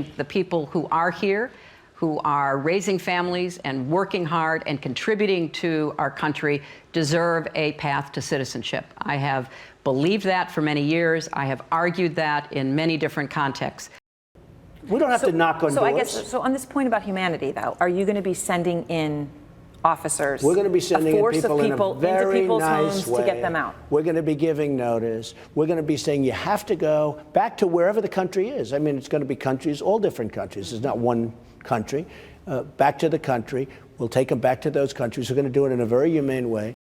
think the people who are here, who are raising families and working hard and contributing to our country, deserve a path to citizenship. I have believed that for many years. I have argued that in many different contexts. We don't have to knock on doors. I guess, so on this point about humanity, though, are you going to be sending in officers? We're going to be sending in people in a very into people's nice homes way to get them out. We're going to be giving notice. We're going to be saying you have to go back to wherever the country is. I mean, it's going to be countries, all different countries. It's not one country. Back to the country. We'll take them back to those countries. We're going to do it in a very humane way.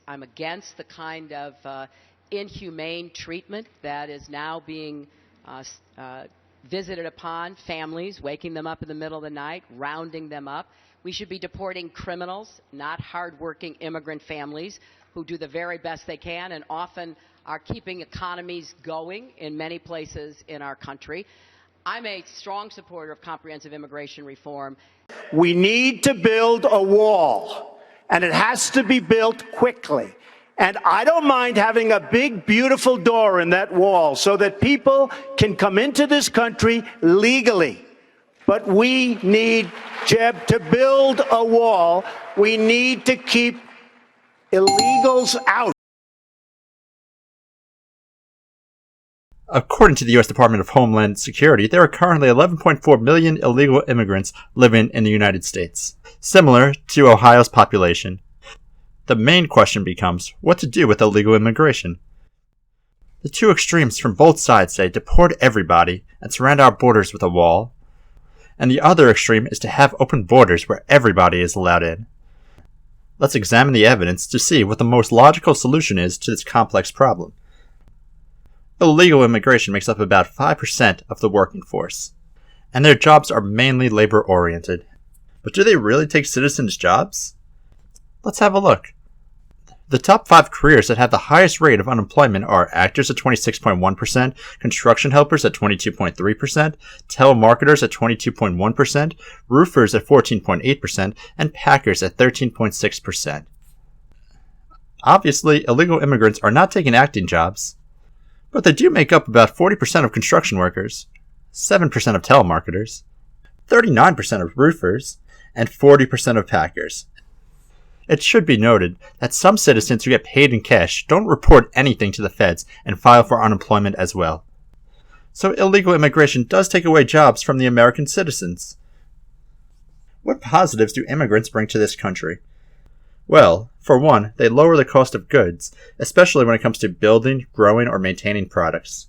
I'm against the kind of inhumane treatment that is now being visited upon families, waking them up in the middle of the night, rounding them up. We should be deporting criminals, not hardworking immigrant families who do the very best they can and often are keeping economies going in many places in our country. I'm a strong supporter of comprehensive immigration reform. We need to build a wall, and it has to be built quickly. And I don't mind having a big, beautiful door in that wall so that people can come into this country legally. But we need, Jeb, to build a wall. We need to keep illegals out. According to the U.S. Department of Homeland Security, there are currently 11.4 million illegal immigrants living in the United States, similar to Ohio's population. The main question becomes what to do with illegal immigration. The two extremes from both sides say deport everybody and surround our borders with a wall, and the other extreme is to have open borders where everybody is allowed in. Let's examine the evidence to see what the most logical solution is to this complex problem. Illegal immigration makes up about 5% of the working force, and their jobs are mainly labor-oriented. But do they really take citizens' jobs? Let's have a look. The top 5 careers that have the highest rate of unemployment are actors at 26.1%, construction helpers at 22.3%, telemarketers at 22.1%, roofers at 14.8%, and packers at 13.6%. Obviously, illegal immigrants are not taking acting jobs, but they do make up about 40% of construction workers, 7% of telemarketers, 39% of roofers, and 40% of packers. It should be noted that some citizens who get paid in cash don't report anything to the feds and file for unemployment as well. So illegal immigration does take away jobs from the American citizens. What positives do immigrants bring to this country? Well, for one, they lower the cost of goods, especially when it comes to building, growing, or maintaining products.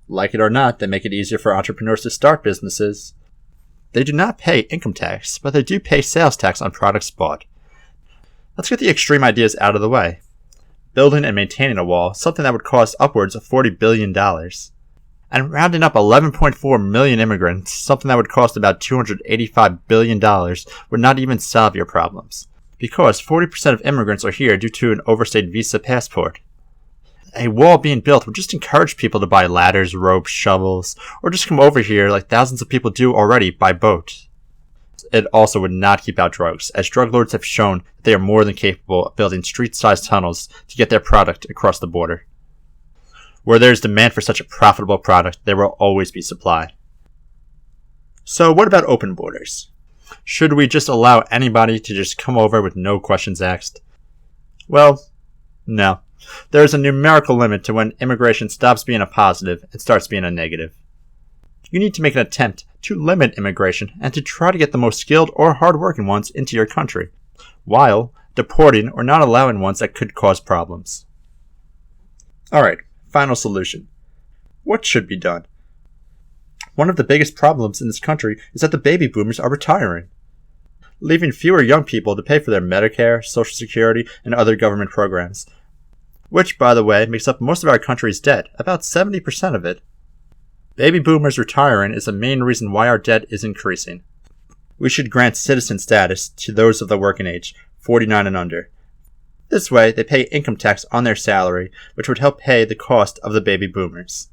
Like it or not, they make it easier for entrepreneurs to start businesses. They do not pay income tax, but they do pay sales tax on products bought. Let's get the extreme ideas out of the way. Building and maintaining a wall, something that would cost upwards of $40 billion. And rounding up 11.4 million immigrants, something that would cost about $285 billion, would not even solve your problems. Because 40% of immigrants are here due to an overstayed visa passport. A wall being built would just encourage people to buy ladders, ropes, shovels, or just come over here like thousands of people do already by boat. It also would not keep out drugs, as drug lords have shown that they are more than capable of building street-sized tunnels to get their product across the border. Where there is demand for such a profitable product, there will always be supply. So what about open borders? Should we just allow anybody to just come over with no questions asked? Well, no. There is a numerical limit to when immigration stops being a positive and starts being a negative. You need to make an attempt to limit immigration and to try to get the most skilled or hard-working ones into your country, while deporting or not allowing ones that could cause problems. Alright, final solution. What should be done? One of the biggest problems in this country is that the baby boomers are retiring, leaving fewer young people to pay for their Medicare, Social Security, and other government programs, which, by the way, makes up most of our country's debt, about 70% of it. Baby boomers retiring is the main reason why our debt is increasing. We should grant citizen status to those of the working age, 49 and under. This way, they pay income tax on their salary, which would help pay the cost of the baby boomers.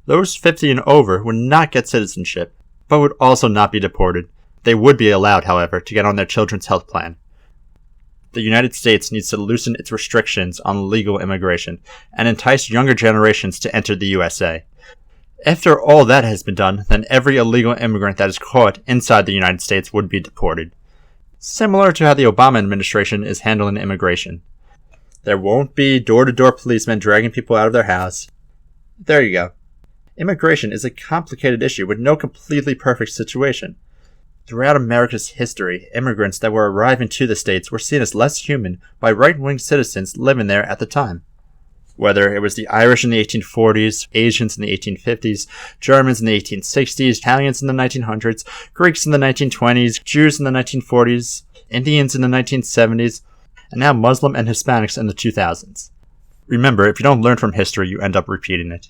Those 50 and over would not get citizenship, but would also not be deported. They would be allowed, however, to get on their children's health plan. The United States needs to loosen its restrictions on legal immigration and entice younger generations to enter the USA. After all that has been done, then every illegal immigrant that is caught inside the United States would be deported. Similar to how the Obama administration is handling immigration. There won't be door-to-door policemen dragging people out of their house. There you go. Immigration is a complicated issue with no completely perfect situation. Throughout America's history, immigrants that were arriving to the States were seen as less human by right-wing citizens living there at the time. Whether it was the Irish in the 1840s, Asians in the 1850s, Germans in the 1860s, Italians in the 1900s, Greeks in the 1920s, Jews in the 1940s, Indians in the 1970s, and now Muslim and Hispanics in the 2000s. Remember, if you don't learn from history, you end up repeating it.